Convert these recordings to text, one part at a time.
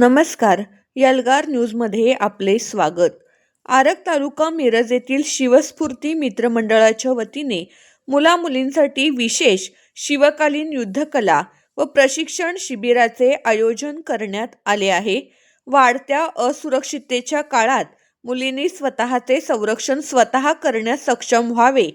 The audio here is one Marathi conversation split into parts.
नमस्कार. यलगार न्यूजमध्ये आपले स्वागत. आरग तालुका मिरज येथील शिवस्फूर्ती मित्रमंडळाच्या वतीने मुला-मुलींसाठी विशेष शिवकालीन युद्धकला व प्रशिक्षण शिबिराचे आयोजन करण्यात आले आहे. वाढत्या असुरक्षिततेच्या काळात मुलींनी स्वतःचे संरक्षण स्वतः करण्यास सक्षम व्हावे,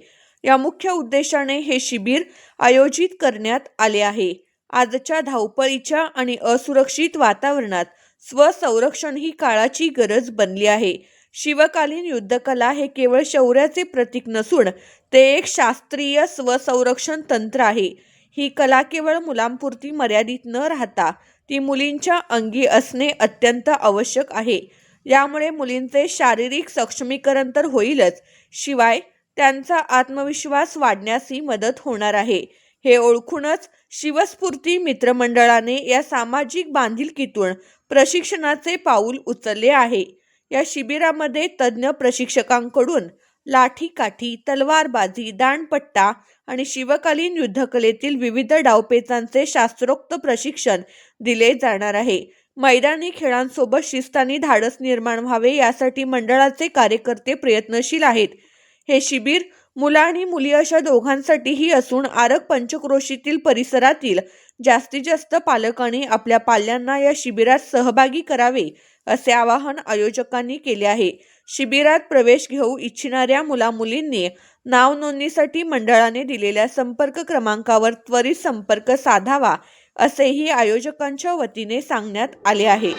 या मुख्य उद्देशाने हे शिबिर आयोजित करण्यात आले आहे. आजच्या धावपळीच्या आणि असुरक्षित वातावरणात स्वसंरक्षण ही काळाची गरज बनली आहे. शिवकालीन युद्धकला हे केवळ शौर्याचे प्रतीक नसून ते एक शास्त्रीय स्वसंरक्षण तंत्र आहे. ही कला केवळ मुलांपुरती मर्यादित न राहता ती मुलींच्या अंगी असणे अत्यंत आवश्यक आहे. यामुळे मुलींचे शारीरिक सक्षमीकरण तर होईलच, शिवाय त्यांचा आत्मविश्वास वाढण्यासही मदत होणार आहे. हे ओळखूनच शिवस्फूर्ती मित्रमंडळाने या सामाजिक बांधिलकीतून प्रशिक्षणाचे पाऊल उचलले आहे. या शिबिरामध्ये तज्ज्ञ प्रशिक्षकांकडून लाठीकाठी, तलवारबाजी, दांडपट्टा आणि शिवकालीन युद्धकलेतील विविध डावपेचांचे शास्त्रोक्त प्रशिक्षण दिले जाणार आहे. मैदानी खेळांसोबत शिस्त आणि धाडस निर्माण व्हावे यासाठी मंडळाचे कार्यकर्ते प्रयत्नशील आहेत. हे शिबिर मुलं आणि मुली अशा दोघांसाठीही असून आरग पंचक्रोशीतील परिसरातील जास्तीत जास्त पालकांनी आपल्या पाल्यांना या शिबिरात सहभागी करावे, असे आवाहन आयोजकांनी केले आहे. शिबिरात प्रवेश घेऊ इच्छिणाऱ्या मुला-मुलींनी नाव नोंदणीसाठी मंडळाने दिलेल्या संपर्क क्रमांकावर त्वरित संपर्क साधावा, असेही आयोजकांच्या वतीने सांगण्यात आले आहे.